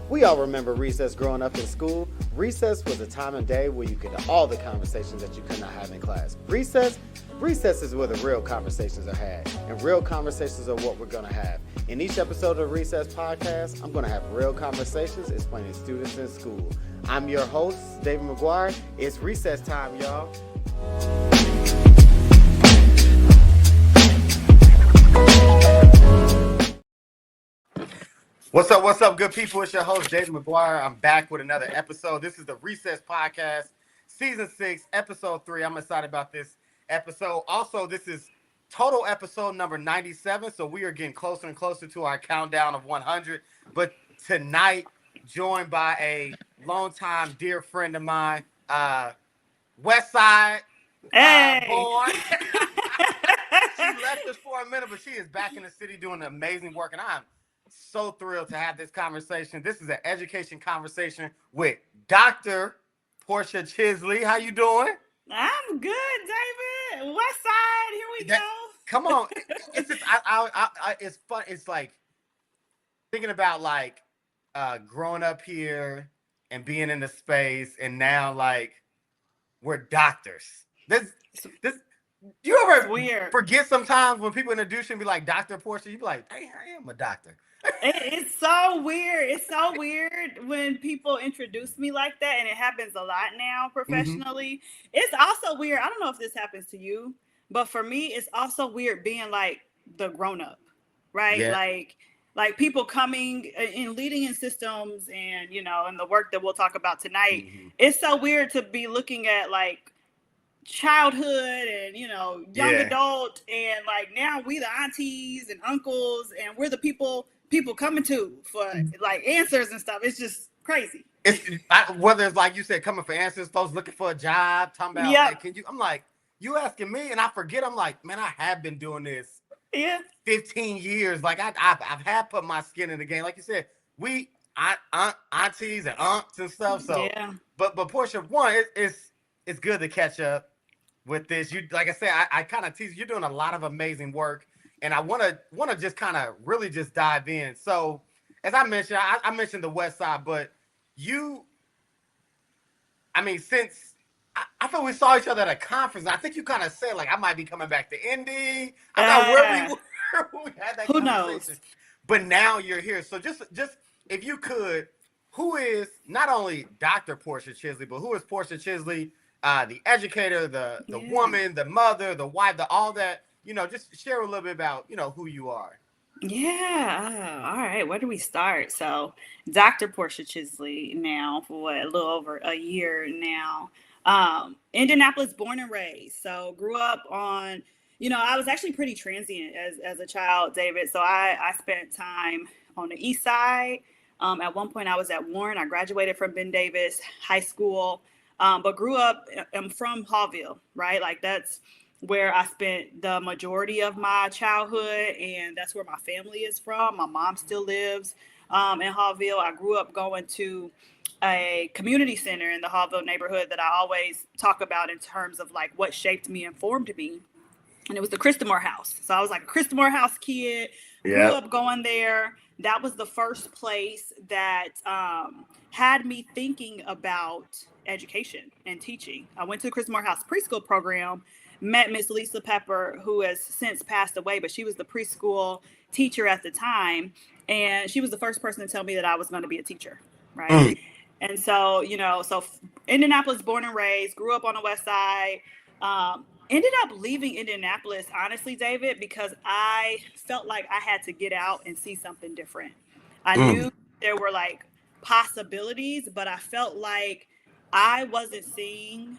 We all remember recess growing up in school. Recess was a time of day where you could have all the conversations that you could not have in class. Recess is where the real conversations are had, and real conversations are what we're gonna have. In each episode of the Recess Podcast, I'm gonna have real conversations explaining students in school. I'm your host, David McGuire. It's recess time, y'all. What's up, good people? It's your host, David McGuire. I'm back with another episode. This is the Recess Podcast, Season 6, Episode 3. I'm excited about this episode. Also, this is total episode number 97, so we are getting closer and closer to our countdown of 100. But tonight, joined by a longtime dear friend of mine, Westside born. She left us for a minute, but she is back in the city doing amazing work, and I'm so thrilled to have this conversation. This is an education conversation with Dr. Porsche Chisley. How you doing? I'm good, David. West Side, here we go. Come on, it's just it's fun. It's like thinking about like growing up here and being in the space, and now like we're doctors. This. Do you ever forget sometimes when people introduce you and be like, Dr. Porsche, you be like, hey, I am a doctor. It's so weird. It's so weird when people introduce me like that, and it happens a lot now professionally. Mm-hmm. It's also weird. I don't know if this happens to you, but for me, it's also weird being like the grown-up, right? Yeah. Like people coming and leading in systems and, you know, and the work that we'll talk about tonight. Mm-hmm. It's so weird to be looking at like childhood and, you know, young adult, and like now we the aunties and uncles, and we're the people coming to for like answers and stuff. It's just crazy. Whether it's like you said, coming for answers, folks looking for a job, talking about, hey, can you? I'm like, you asking me, and I forget. I'm like, man, I have been doing this 15 years. Like I've had put my skin in the game. Like you said, we aunties and aunts and stuff. So but Porsche, one, it's good to catch up with this. You, like I said, I kind of tease, you're doing a lot of amazing work, and I want to just kind of really just dive in. So as I mentioned, I mentioned the West Side, but since I feel we saw each other at a conference, I think you kind of said like I might be coming back to Indy. I'm not where we were when we had that who conversation. Knows? But now you're here. So just if you could, who is not only Dr. Porsche Chisley, but who is Porsche Chisley? The educator, the woman, the mother, the wife, all that, you know, just share a little bit about, you know, who you are. Yeah. All right. Where do we start? So Dr. Porsche Chisley now for a little over a year now. Indianapolis born and raised. So grew up on, you know, I was actually pretty transient as a child, David. So I spent time on the east side. At one point I was at Warren. I graduated from Ben Davis High School. But grew up, I'm from Hallville, right? Like that's where I spent the majority of my childhood, and that's where my family is from. My mom still lives in Hallville. I grew up going to a community center in the Hallville neighborhood that I always talk about in terms of like what shaped me and formed me. And it was the Christamore House. So I was like a Christamore House kid, grew up going there. That was the first place that had me thinking about education and teaching. I went to the Christamore House preschool program, met Miss Lisa Pepper, who has since passed away, but she was the preschool teacher at the time. And she was the first person to tell me that I was going to be a teacher, right? And so, you know, so Indianapolis born and raised, grew up on the West Side, ended up leaving Indianapolis, honestly, David, because I felt like I had to get out and see something different. I knew there were like possibilities, but I felt like I wasn't seeing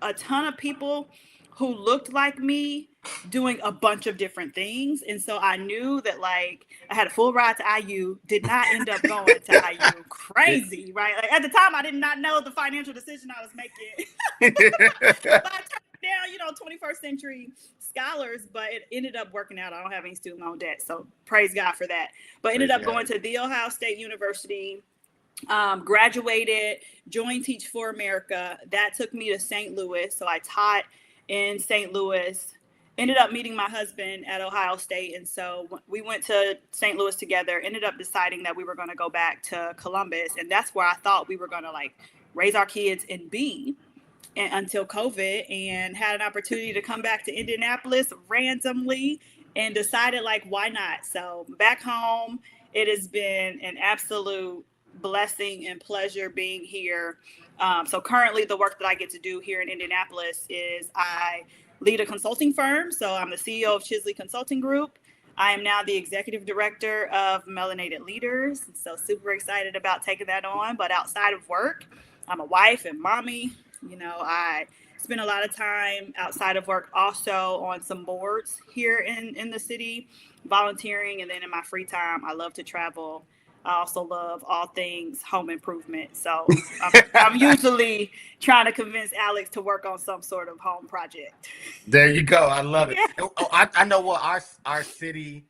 a ton of people who looked like me doing a bunch of different things. And so I knew that like I had a full ride to IU, did not end up going to IU. Crazy, right? Like at the time, I did not know the financial decision I was making. But I turned down, you know, 21st century scholars, but it ended up working out. I don't have any student loan debt, so praise God for that. But ended up going to The Ohio State University, graduated, joined Teach for America. That took me to St. Louis. So I taught in St. Louis ended up meeting my husband at Ohio State. And so we went to St. Louis together, ended up deciding that we were going to go back to Columbus. And that's where I thought we were going to like raise our kids and be until COVID, and had an opportunity to come back to Indianapolis randomly and decided like, why not? So back home, it has been an absolute blessing and pleasure being here. So currently the work that I get to do here in Indianapolis is I lead a consulting firm. So I'm the CEO of Chisley Consulting Group. I am now the executive director of Melanated Leaders. So super excited about taking that on. But outside of work, I'm a wife and mommy. You know, I spend a lot of time outside of work also on some boards here in the city, volunteering. And then in my free time, I love to travel. I also love all things home improvement. So I'm usually trying to convince Alex to work on some sort of home project. There you go. I love it. Yeah. I know what our city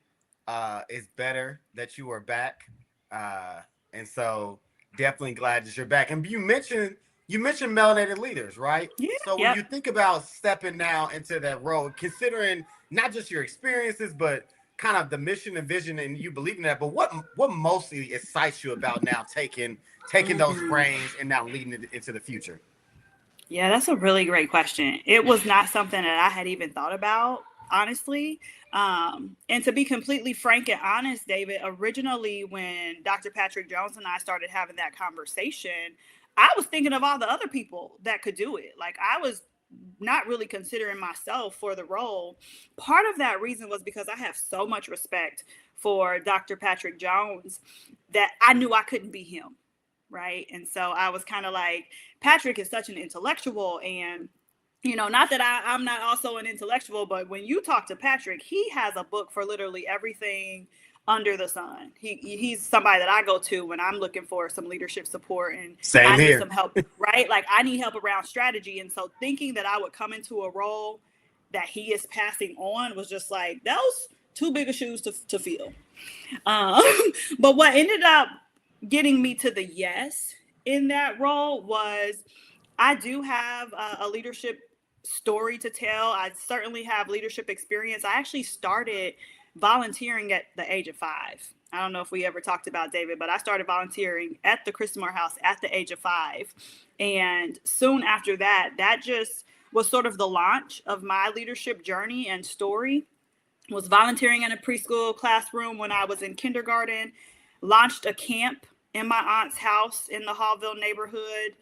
is better that you are back. And so definitely glad that you're back. And you mentioned Melanated Leaders, right? Yeah. So when you think about stepping now into that role, considering not just your experiences, but kind of the mission and vision, and you believe in that, but what mostly excites you about now taking those reins and now leading it into the future? Yeah, that's a really great question. It was not something that I had even thought about, honestly. And to be completely frank and honest, David, originally when Dr. Patrick Jones and I started having that conversation, I was thinking of all the other people that could do it. Like, I was not really considering myself for the role. Part of that reason was because I have so much respect for Dr. Patrick Jones that I knew I couldn't be him. Right. And so I was kind of like, Patrick is such an intellectual, and, you know, not that I'm not also an intellectual, but when you talk to Patrick, he has a book for literally everything under the sun. He's somebody that I go to when I'm looking for some leadership support and I need some help, right? Like, I need help around strategy. And so thinking that I would come into a role that he is passing on was just like, that was too big of shoes to fill. But what ended up getting me to the yes in that role was I do have a leadership story to tell. I certainly have leadership experience. I actually started volunteering at the age of 5. I don't know if we ever talked about David, but I started volunteering at the Christmas House at the age of 5. And soon after that, that just was sort of the launch of my leadership journey and story. Was volunteering in a preschool classroom when I was in kindergarten, launched a camp in my aunt's house in the Hallville neighborhood.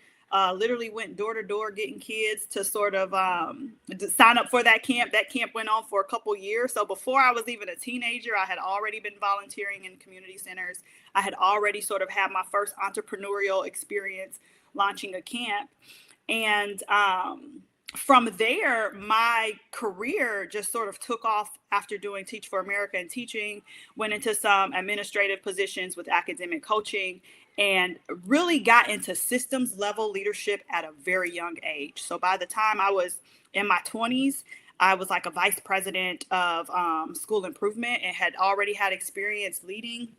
Literally went door to door getting kids to sort of to sign up for that camp. That camp went on for a couple years. So before I was even a teenager, I had already been volunteering in community centers. I had already sort of had my first entrepreneurial experience launching a camp. And from there, my career just sort of took off after doing Teach for America and teaching, went into some administrative positions with academic coaching, and really got into systems level leadership at a very young age. So by the time I was in my 20s, I was like a vice president of school improvement and had already had experience leading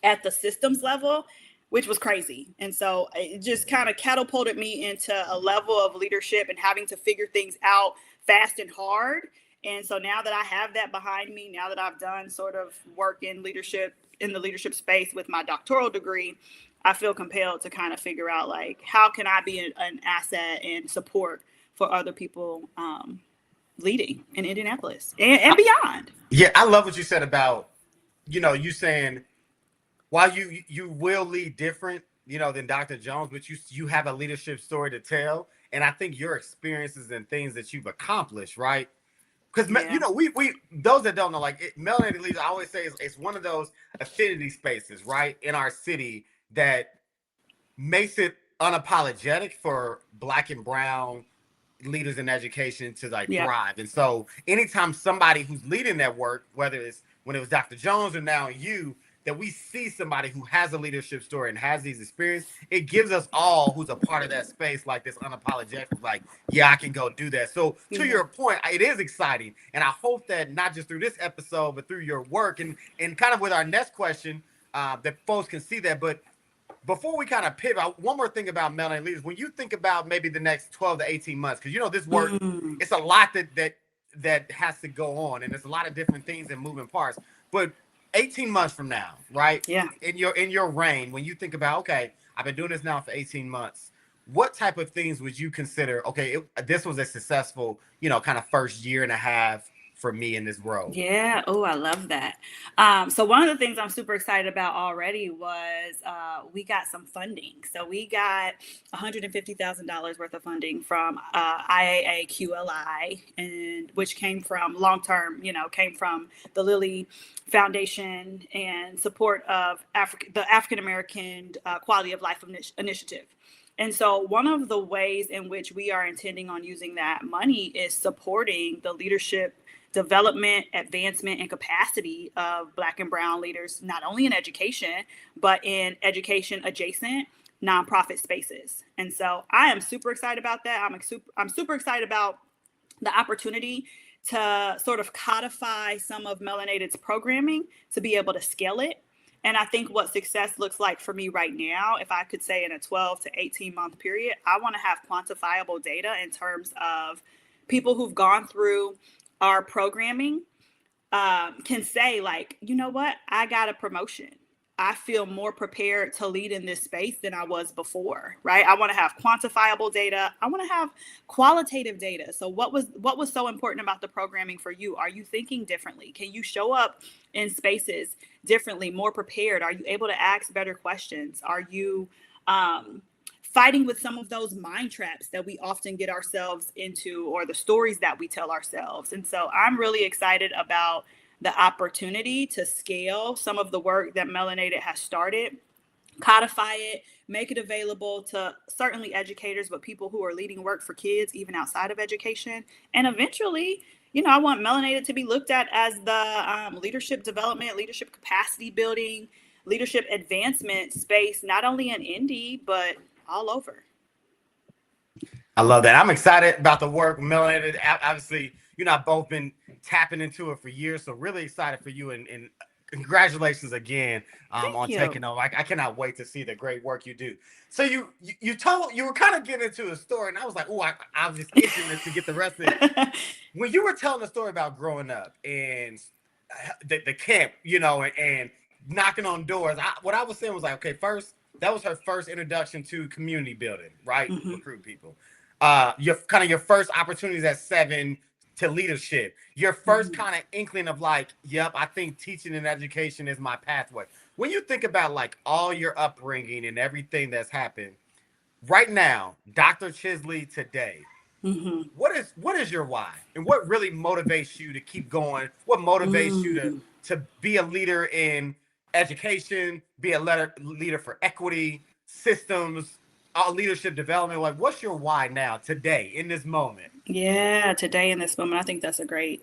at the systems level, which was crazy. And so it just kind of catapulted me into a level of leadership and having to figure things out fast and hard. And so now that I have that behind me, now that I've done sort of work in leadership, in the leadership space with my doctoral degree, I feel compelled to kind of figure out, like, how can I be an asset and support for other people leading in Indianapolis and beyond. Yeah, I love what you said about, you know, you saying, while you will lead different, you know, than Dr. Jones, but you have a leadership story to tell. And I think your experiences and things that you've accomplished, right? Because, you know, we those that don't know, like, Melanated Leaders, I always say it's one of those affinity spaces, right, in our city that makes it unapologetic for Black and brown leaders in education to, like, thrive. And so anytime somebody who's leading that work, whether it's when it was Dr. Jones or now you, that we see somebody who has a leadership story and has these experiences, it gives us all who's a part of that space, like, this unapologetic, like, yeah, I can go do that. So to your point, it is exciting. And I hope that not just through this episode, but through your work and kind of with our next question, that folks can see that. But before we kind of pivot, one more thing about Melanated Leaders. When you think about maybe the next 12 to 18 months, because, you know, this work, it's a lot that that has to go on, and there's a lot of different things and moving parts. But 18 months from now, right? Yeah. In your reign, when you think about, okay, I've been doing this now for 18 months, what type of things would you consider, okay, this was a successful, kind of first year and a half for me in this role? Yeah. Oh, I love that. So one of the things I'm super excited about already was we got some funding. So we got $150,000 worth of funding from IAA QLI, and which came from long-term, came from the Lilly Foundation and support of the African American Quality of Life Initiative. And so one of the ways in which we are intending on using that money is supporting the leadership development, advancement, and capacity of Black and Brown leaders, not only in education, but in education adjacent nonprofit spaces. And so I am super excited about that. I'm super excited about the opportunity to sort of codify some of Melanated's programming to be able to scale it. And I think what success looks like for me right now, if I could say in a 12 to 18 month period, I want to have quantifiable data in terms of people who've gone through our programming can say, like, you know what, I got a promotion. I feel more prepared to lead in this space than I was before, right? I want to have quantifiable data. I want to have qualitative data. So what was so important about the programming for you? Are you thinking differently? Can you show up in spaces differently, more prepared? Are you able to ask better questions? Are you fighting with some of those mind traps that we often get ourselves into, or the stories that we tell ourselves? And so I'm really excited about the opportunity to scale some of the work that Melanated has started, codify it, make it available to certainly educators, but people who are leading work for kids, even outside of education. And eventually, I want Melanated to be looked at as the leadership development, leadership capacity building, leadership advancement space, not only in Indy, but all over. I love that. I'm excited about the work Melanated. Obviously, I've both been tapping into it for years, so really excited for you, and congratulations again on taking over. I cannot wait to see the great work you do. So you were kind of getting into a story, and I was like, oh, I was just itching to get the rest of it. When you were telling the story about growing up and the camp, and knocking on doors, what I was saying was like, okay, first, that was her first introduction to community building, right? Mm-hmm. Recruit people. Your first opportunities at 7 to leadership. Your first kind of inkling of like, yep, I think teaching and education is my pathway. When you think about like all your upbringing and everything that's happened right now, Dr. Chisley today, what is your why? And what really motivates you to keep going? What motivates you to be a leader in education, be a leader for equity, systems, leadership development? Like, what's your why now, today, in this moment? Yeah, today in this moment, I think that's a great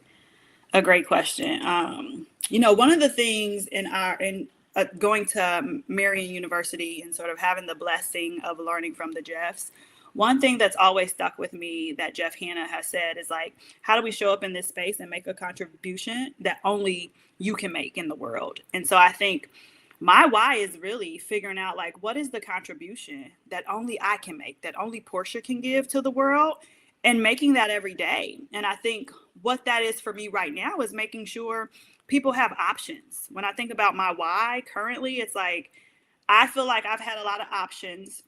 question. One of the things in going to Marian University and sort of having the blessing of learning from the Jeffs, one thing that's always stuck with me that Jeff Hanna has said is like, how do we show up in this space and make a contribution that only you can make in the world? And so I think my why is really figuring out like, what is the contribution that only I can make, that only Porsche can give to the world, and making that every day. And I think what that is for me right now is making sure people have options. When I think about my why currently, it's like, I feel like I've had a lot of options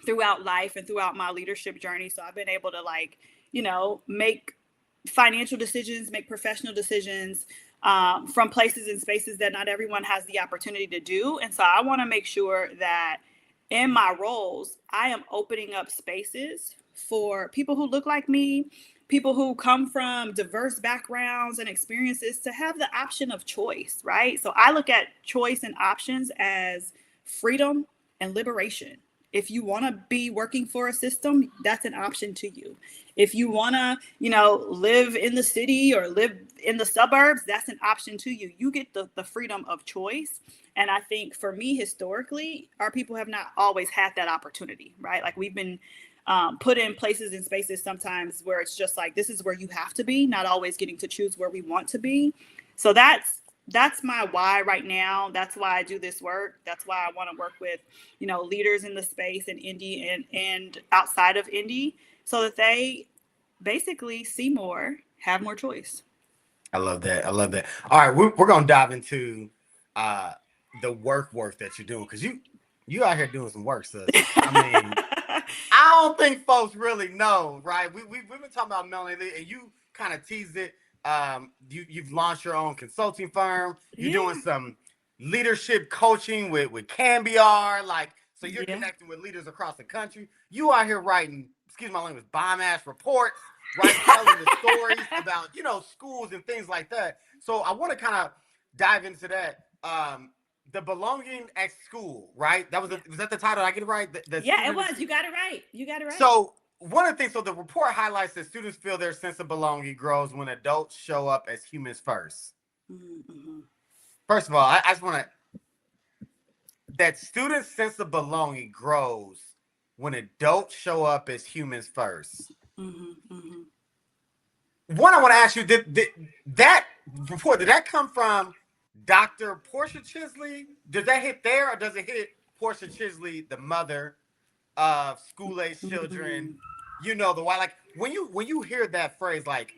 throughout life and throughout my leadership journey. So I've been able to make financial decisions, make professional decisions from places and spaces that not everyone has the opportunity to do. And so I want to make sure that in my roles, I am opening up spaces for people who look like me, people who come from diverse backgrounds and experiences, to have the option of choice, right? So I look at choice and options as freedom and liberation. If you want to be working for a system, that's an option to you. If you want to, live in the city or live in the suburbs, that's an option to you. You get the freedom of choice. And I think for me, historically, our people have not always had that opportunity, right? Like we've been put in places and spaces sometimes where it's just like, this is where you have to be, not always getting to choose where we want to be. So that's my why right now. That's why I do this work. That's why I want to work with, leaders in the space in Indy and outside of Indy, so that they basically see more, have more choice. I love that. I love that. All right, we're gonna dive into the work that you're doing, because you out here doing some work, sis. I mean, I don't think folks really know, right? We've been talking about Melanie, and you kind of teased it. You've launched your own consulting firm. You're doing some leadership coaching with Cambiar, like, so you're connecting with leaders across the country. You out here writing, excuse my language, bomb ass reports, right? Telling the stories about, schools and things like that. So I want to kind of dive into that. The belonging at school, right? Was that the title? Did I get it right? Yeah, it was. You got it right. So one of the things, so the report highlights that students feel their sense of belonging grows when adults show up as humans first. Mm-hmm. First of all, I just want to, that students' sense of belonging grows when adults show up as humans first. Mm-hmm, mm-hmm. One, I want to ask you, did that report, did that come from Dr. Porsche Chisley? Does that hit there, or does it hit Porsche Chisley, the mother of school-age children? Mm-hmm. The why, like, when you hear that phrase, like,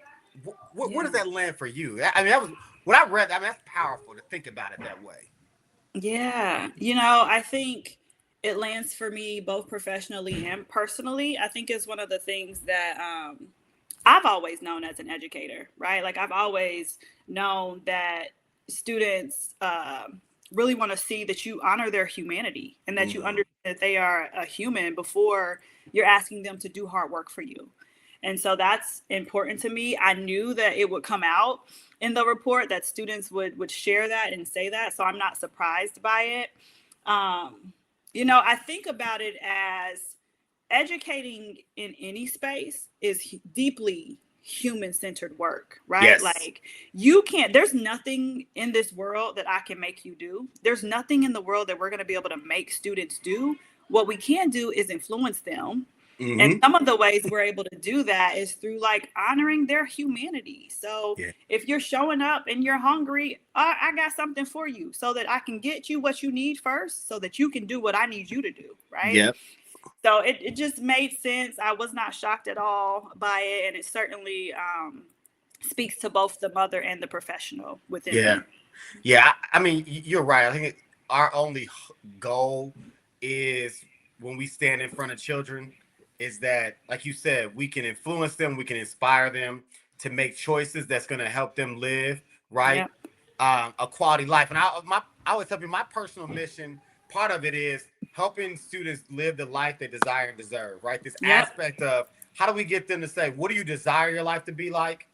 what does that land for you? I mean, that was, when I read that, I mean, that's powerful to think about it that way. Yeah. I think it lands for me both professionally and personally. I think it's one of the things that I've always known as an educator, right? Like, I've always known that students really want to see that you honor their humanity, and that you understand that they are a human before you're asking them to do hard work for you. And so that's important to me. I knew that it would come out in the report, that students would share that and say that. So I'm not surprised by it. I think about it as educating in any space is deeply human-centered work, right? Yes. Like, there's nothing in this world that I can make you do. There's nothing in the world that we're going to be able to make students do. What we can do is influence them. Mm-hmm. And some of the ways we're able to do that is through, like, honoring their humanity. So if you're showing up and you're hungry, I got something for you, so that I can get you what you need first, so that you can do what I need you to do, right? Yep. So it just made sense. I was not shocked at all by it. And it certainly speaks to both the mother and the professional within me. Yeah. I mean, you're right. I think our only goal is, when we stand in front of children, is that, like you said, we can influence them, we can inspire them to make choices that's going to help them live, right? Yep. A quality life. And I always tell you, my personal mission, part of it is helping students live the life they desire and deserve, right? This aspect of, how do we get them to say, what do you desire your life to be like?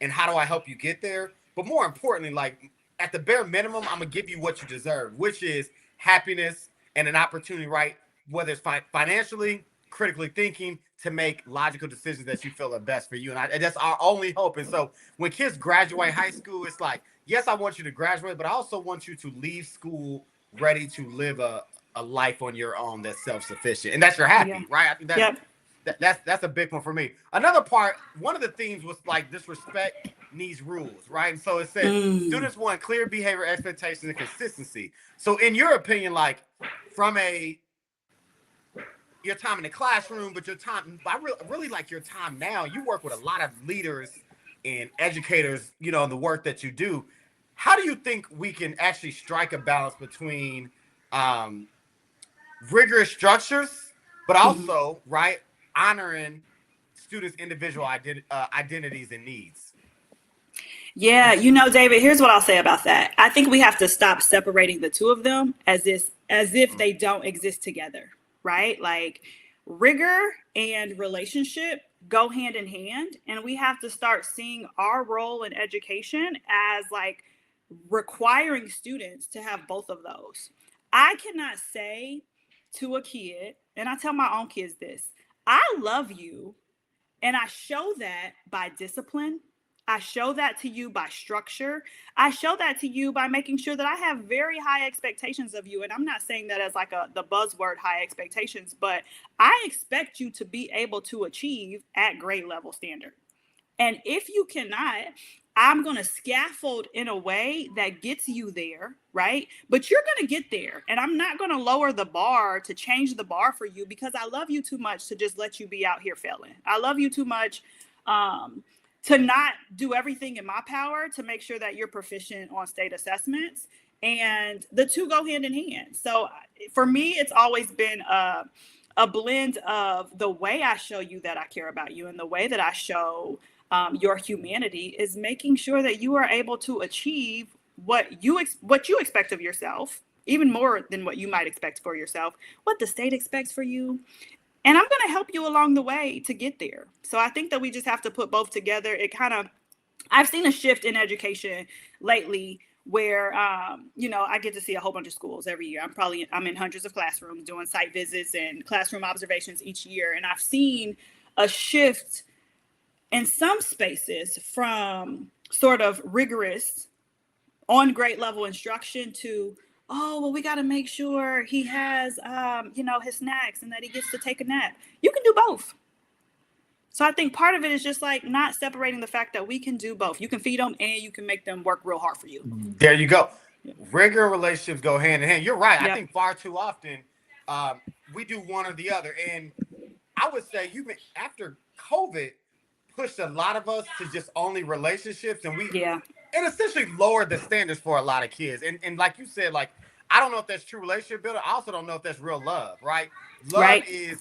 And how do I help you get there? But more importantly, like, at the bare minimum, I'm going to give you what you deserve, which is happiness and an opportunity, right? Whether it's financially, critically thinking, to make logical decisions that you feel are best for you. And that's our only hope. And so when kids graduate high school, it's like, yes, I want you to graduate, but I also want you to leave school ready to live a life on your own that's self-sufficient. And that's your happy, right? I think that's a big one for me. Another part, one of the themes was, like, disrespect needs rules, right? And so it said students want clear behavior expectations and consistency. So in your opinion, like, from your time in the classroom, but your time, I really like your time now. You work with a lot of leaders and educators, in the work that you do. How do you think we can actually strike a balance between rigorous structures, but also, right, honoring students' individual identities and needs? Yeah, David, here's what I'll say about that. I think we have to stop separating the two of them as if they don't exist together, right? Like, rigor and relationship go hand in hand, and we have to start seeing our role in education as, like, requiring students to have both of those. I cannot say to a kid, and I tell my own kids this, I love you, and I show that by discipline. I show that to you by structure. I show that to you by making sure that I have very high expectations of you. And I'm not saying that as, like, the buzzword high expectations, but I expect you to be able to achieve at grade level standard. And if you cannot, I'm going to scaffold in a way that gets you there, right? But you're going to get there. And I'm not going to lower the bar to change the bar for you, because I love you too much to just let you be out here failing. I love you too much to not do everything in my power to make sure that you're proficient on state assessments. And the two go hand in hand. So for me, it's always been a blend of the way I show you that I care about you and the way that I show your humanity is making sure that you are able to achieve what you expect of yourself, even more than what you might expect for yourself, what the state expects for you. And I'm going to help you along the way to get there. So I think that we just have to put both together. I've seen a shift in education lately where, I get to see a whole bunch of schools every year. I'm in hundreds of classrooms doing site visits and classroom observations each year. And I've seen a shift in some spaces from sort of rigorous on grade level instruction to, oh, well, we got to make sure he has, his snacks and that he gets to take a nap. You can do both. So I think part of it is just like not separating the fact that we can do both. You can feed them and you can make them work real hard for you. There you go. Yep. Rigor and relationships go hand in hand. You're right. Yep. I think far too often we do one or the other. And I would say after COVID pushed a lot of us to just only relationships, and and essentially lowered the standards for a lot of kids. And like you said, like, I don't know if that's true relationship building. I also don't know if that's real love, right? Love is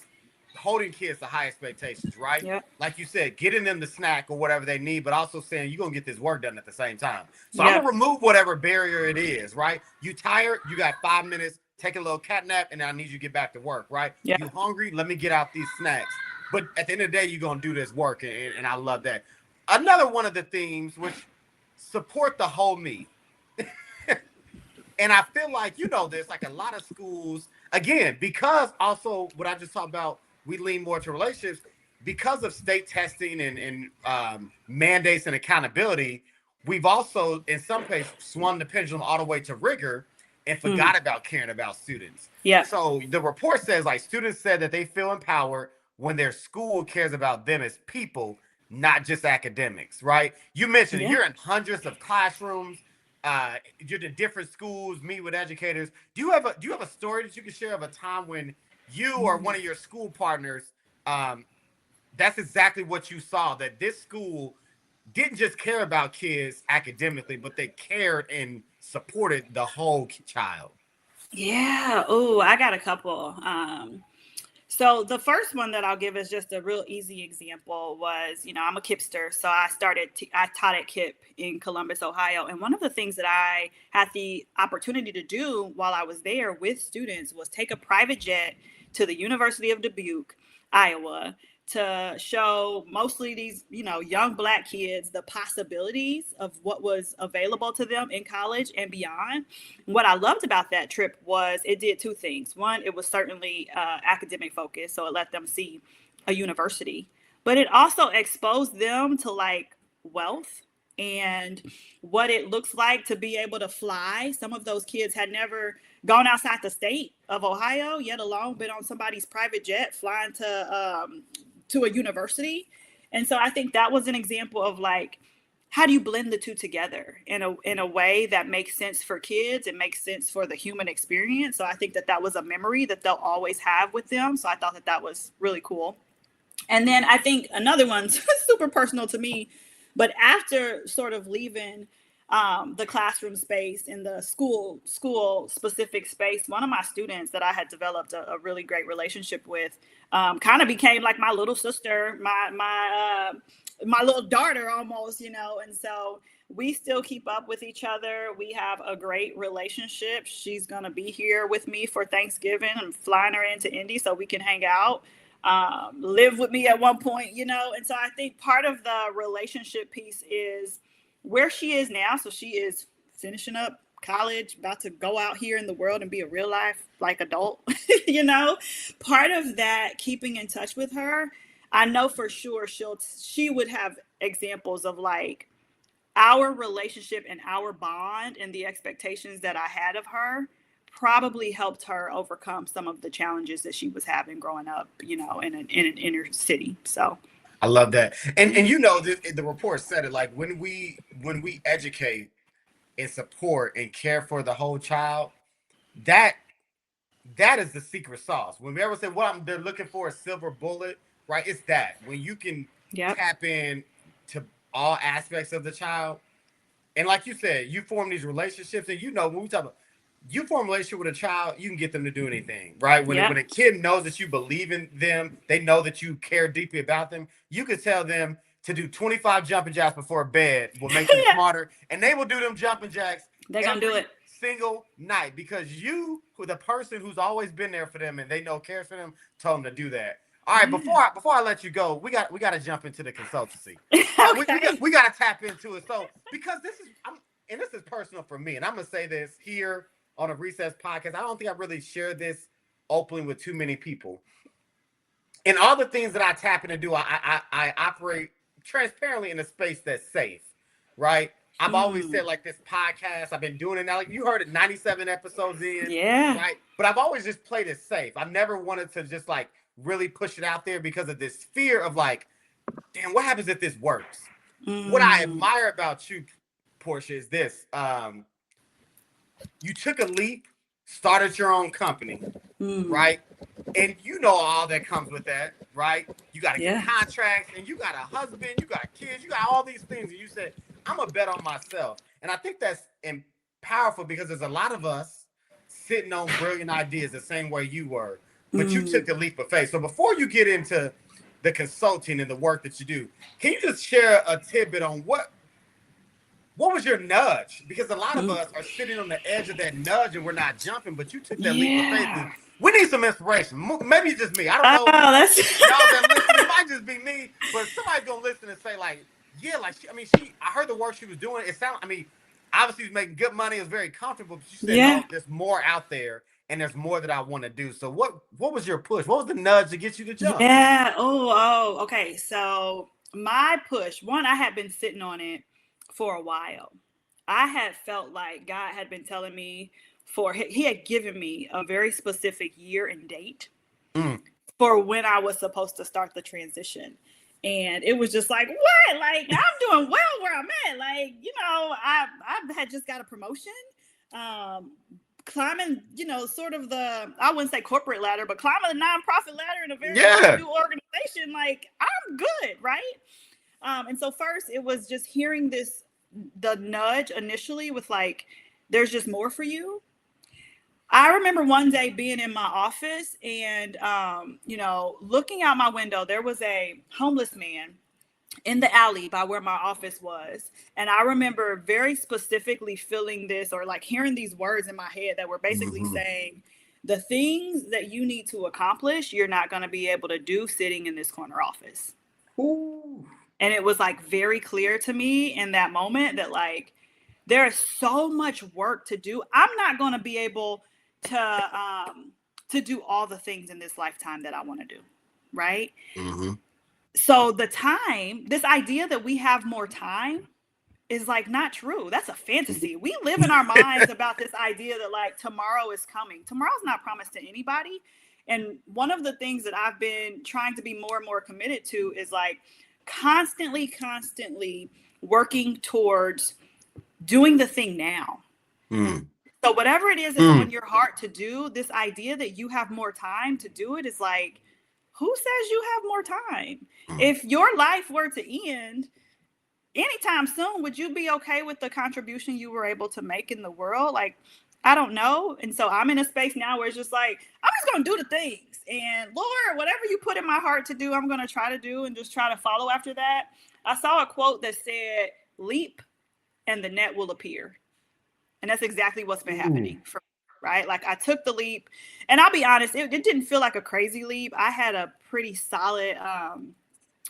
holding kids to high expectations, right? Yep. Like you said, getting them the snack or whatever they need, but also saying you're going to get this work done at the same time. So I'm going to remove whatever barrier it is, right? You tired, you got 5 minutes, take a little cat nap, and I need you to get back to work, right? Yep. You hungry? Let me get out these snacks. But at the end of the day, you're going to do this work, and I love that. Another one of the themes, which support the whole me. And I feel like, there's like a lot of schools, again, because also what I just talked about, we lean more to relationships because of state testing and mandates and accountability. We've also, in some cases, swung the pendulum all the way to rigor and forgot about caring about students. Yeah. So the report says, like, students said that they feel empowered when their school cares about them as people, not just academics, right? You mentioned you're in hundreds of classrooms. You're in different schools, meet with educators. Do you have a story that you can share of a time when you or one of your school partners, that's exactly what you saw, that this school didn't just care about kids academically, but they cared and supported the whole child? Yeah. Oh, I got a couple. So the first one that I'll give is just a real easy example was, I'm a KIPster. So I taught at KIP in Columbus, Ohio. And one of the things that I had the opportunity to do while I was there with students was take a private jet to the University of Dubuque, Iowa, to show mostly these, young Black kids the possibilities of what was available to them in college and beyond. What I loved about that trip was it did two things. One, it was certainly academic focused, so it let them see a university, but it also exposed them to like wealth and what it looks like to be able to fly. Some of those kids had never gone outside the state of Ohio, yet alone been on somebody's private jet flying to a university. And so I think that was an example of like, how do you blend the two together in a way that makes sense for kids? It makes sense for the human experience. So I think that was a memory that they'll always have with them. So I thought that was really cool. And then I think another one's super personal to me, but after sort of leaving the classroom space in the school specific space, one of my students that I had developed a really great relationship with kind of became like my little sister, my little daughter almost, and so we still keep up with each other. We have a great relationship. She's going to be here with me for Thanksgiving. I'm flying her into Indy so we can hang out, live with me at one point, and so I think part of the relationship piece is where she is now. So she is finishing up college, about to go out here in the world and be a real life like adult, part of that, keeping in touch with her. I know for sure she would have examples of like our relationship and our bond and the expectations that I had of her probably helped her overcome some of the challenges that she was having growing up, in an inner city. So I love that. And the report said it, like when we educate and support and care for the whole child, that is the secret sauce. When we ever say they're looking for a silver bullet, right? It's that when you can tap in to all aspects of the child. And like you said, you form these relationships, and when we talk about you form a relationship with a child, you can get them to do anything, right? When a kid knows that you believe in them, they know that you care deeply about them. You could tell them to do 25 jumping jacks before bed will make them smarter, and they will do them jumping jacks. They're gonna do it single night because you, who the person who's always been there for them and they know cares for them, told them to do that. All right, before I let you go, we got to jump into the consultancy. We got to tap into it. So because this is personal for me, and I'm gonna say this here on a Recess podcast. I don't think I really shared this openly with too many people. In all the things that I tap in and do, I operate transparently in a space that's safe, right? I've always said, like, this podcast, I've been doing it now. Like, you heard it 97 episodes in. Yeah. Right? But I've always just played it safe. I've never wanted to just, like, really push it out there because of this fear of, like, damn, what happens if this works? What I admire about you, Porsche, is this. You took a leap, started your own company, right? And you know all that comes with that, right? You got to get contracts, and you got a husband, you got kids, you got all these things. And you said, I'm going to bet on myself. And I think that's powerful because there's a lot of us sitting on brilliant ideas the same way you were, but you took the leap of faith. So before you get into the consulting and the work that you do, can you just share a tidbit on what was your nudge? Because a lot of us are sitting on the edge of that nudge and we're not jumping, but you took that leap of faith. We need some inspiration. Maybe it's just me. I don't know. Y'all that listen, it might just be me, but somebody's going to listen and say, like, yeah, like, I heard the work she was doing. It sounded, obviously she was making good money. It was very comfortable, but she said, no, there's more out there and there's more that I want to do. So what was your push? What was the nudge to get you to jump? Yeah. Okay. So my push, one, I had been sitting on it for a while. I had felt like God had been telling me he had given me a very specific year and date for when I was supposed to start the transition. And it was just like, what? Like, I'm doing well where I'm at. Like, I had just got a promotion, climbing, sort of I wouldn't say corporate ladder, but climbing the nonprofit ladder in a very new organization. Like, I'm good, right? And so first it was just hearing the nudge initially with like, there's just more for you. I remember one day being in my office and, looking out my window, there was a homeless man in the alley by where my office was. And I remember very specifically feeling this or like hearing these words in my head that were basically saying, the things that you need to accomplish, you're not going to be able to do sitting in this corner office. Ooh. And it was like very clear to me in that moment that like, there is so much work to do. I'm not going to be able to do all the things in this lifetime that I want to do. Right. So this idea that we have more time is like not true. That's a fantasy. We live in our minds about this idea that like tomorrow is coming. Tomorrow's not promised to anybody. And one of the things that I've been trying to be more and more committed to is like constantly working towards doing the thing now. So whatever it is that's on your heart to do, this idea that you have more time to do it is like, who says you have more time? If your life were to end anytime soon, would you be okay with the contribution you were able to make in the world? Like, I don't know. And so I'm in a space now where it's just like, I'm just going to do the things. And Lord, whatever you put in my heart to do, I'm going to try to do and just try to follow after that. I saw a quote that said, leap and the net will appear. And that's exactly what's been happening for me, right? Like I took the leap and I'll be honest, it didn't feel like a crazy leap. I had a pretty solid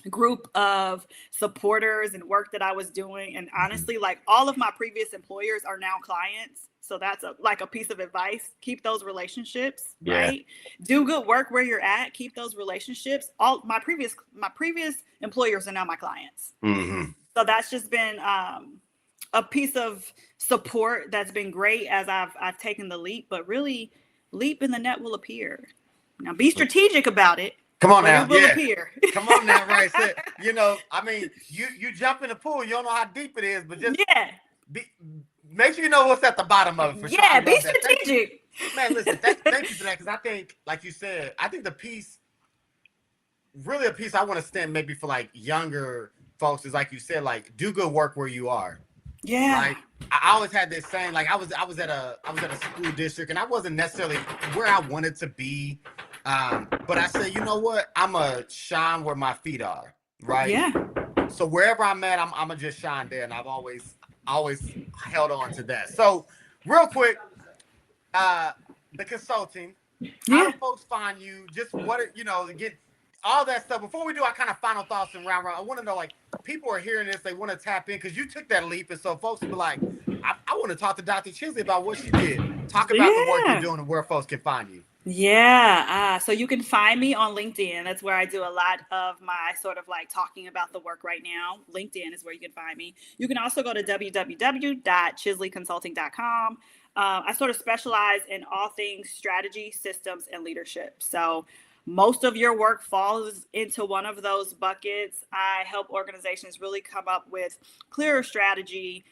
group of supporters and work that I was doing. And honestly, like all of my previous employers are now clients. So that's like a piece of advice. Keep those relationships, right? Do good work where you're at. Keep those relationships. All my previous employers are now my clients. So that's just been a piece of support that's been great as I've taken the leap, but really leap and the net will appear. Now be strategic about it. Come on now. It will appear. Come on now, right? So, you jump in the pool, you don't know how deep it is, but just make sure you know what's at the bottom of it for sure. Yeah, be strategic. Man, listen, thank you for that, because I think, like you said, I think the piece really a piece I want to stand maybe for like younger folks is like you said, like do good work where you are. Yeah. Right. I always had this saying, like I was at a school district and I wasn't necessarily where I wanted to be. But I said, you know what? I'm a shine where my feet are. Right. Yeah. So wherever I'm at, I'm gonna just shine there. And I've always held on to that. So real quick, the consulting, how do folks find you? Just get all that stuff. Before we do our kind of final thoughts and round, I want to know, like, people are hearing this, they want to tap in because you took that leap. And so folks will be like, I want to talk to Dr. Chisley about what she did. Talk about the work you're doing and where folks can find you. Yeah. So you can find me on LinkedIn. That's where I do a lot of my sort of like talking about the work right now. LinkedIn is where you can find me. You can also go to www.chisleyconsulting.com. I sort of specialize in all things strategy, systems, and leadership. So most of your work falls into one of those buckets. I help organizations really come up with clearer strategy,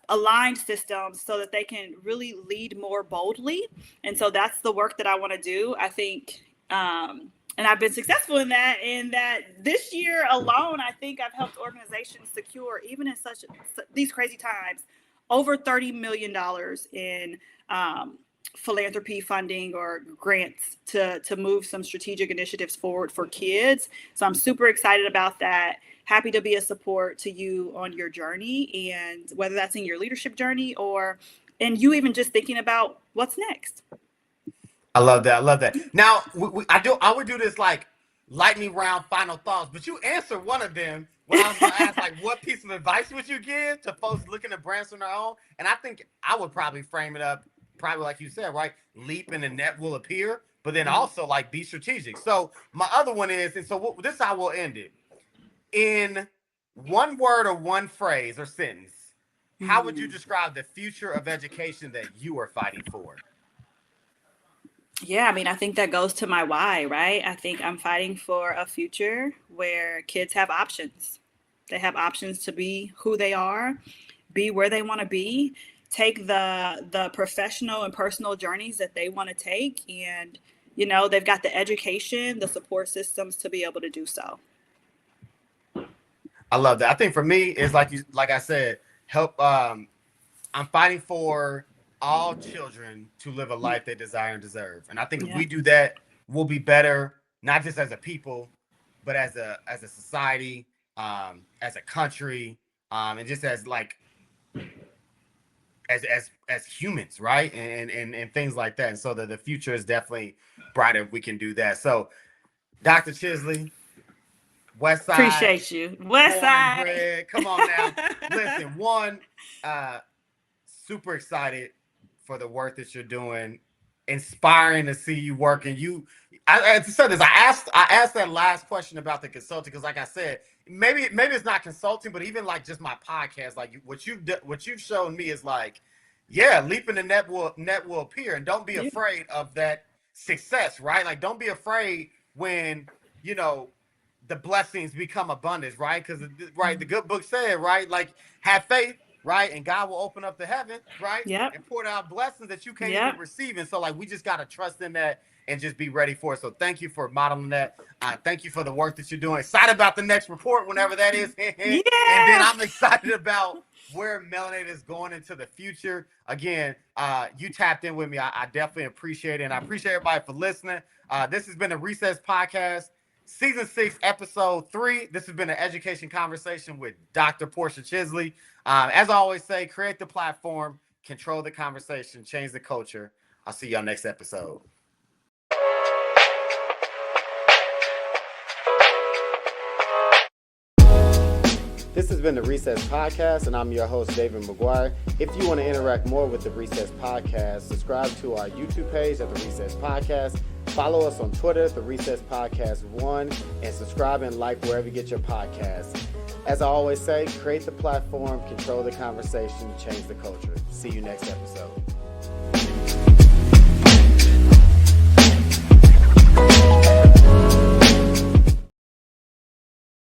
aligned systems so that they can really lead more boldly. And so that's the work that I want to do. I think, and I've been successful in that this year alone, I think I've helped organizations secure, even in these crazy times, over $30 million in philanthropy funding or grants to move some strategic initiatives forward for kids. So I'm super excited about that. Happy to be a support to you on your journey, and whether that's in your leadership journey and you even just thinking about what's next. I love that. Now I would do this like lightning round final thoughts, but you answered one of them when I was going to ask, like, what piece of advice would you give to folks looking to branch on their own? And I think I would probably frame it up, probably like you said, right? Leap and the net will appear, but then also like be strategic. So my other one is, and so this is how we'll end it. In one word or one phrase or sentence, how would you describe the future of education that you are fighting for? Yeah, I mean, I think that goes to my why, right? I think I'm fighting for a future where kids have options. They have options to be who they are, be where they want to be, take the professional and personal journeys that they want to take. And, they've got the education, the support systems to be able to do so. I love that. I think for me, it's like I said, help. I'm fighting for all children to live a life they desire and deserve. And I think if we do that, we'll be better, not just as a people, but as a society, as a country, and just as like as humans, right? And things like that. And so the future is definitely brighter if we can do that. So Dr. Chisley, West Side. Appreciate you. West Side. Bread. Come on now. Listen, super excited for the work that you're doing. Inspiring to see you working. I said this. I asked that last question about the consulting because, like I said, maybe it's not consulting, but even like just my podcast, like what you've shown me is like, yeah, leaping the net will appear, and don't be afraid of that success, right? Like, don't be afraid when the blessings become abundance, right? Because the good book said, right, like have faith. Right, and God will open up the heaven, right, and pour out blessings that you can't even receive. And so, like, we just gotta trust in that and just be ready for it. So, thank you for modeling that. Thank you for the work that you're doing. Excited about the next report, whenever that is. And then I'm excited about where Melanated is going into the future. Again, you tapped in with me. I definitely appreciate it, and I appreciate everybody for listening. This has been the Recess Podcast, Season 6, Episode 3. This has been an education conversation with Dr. Porsche Chisley. As I always say, create the platform, control the conversation, change the culture. I'll see y'all next episode. This has been the Recess Podcast, and I'm your host, David McGuire. If you want to interact more with the Recess Podcast, subscribe to our YouTube page at the Recess Podcast. Follow us on Twitter, the Recess Podcast 1, and subscribe and like wherever you get your podcasts. As I always say, create the platform, control the conversation, change the culture. See you next episode.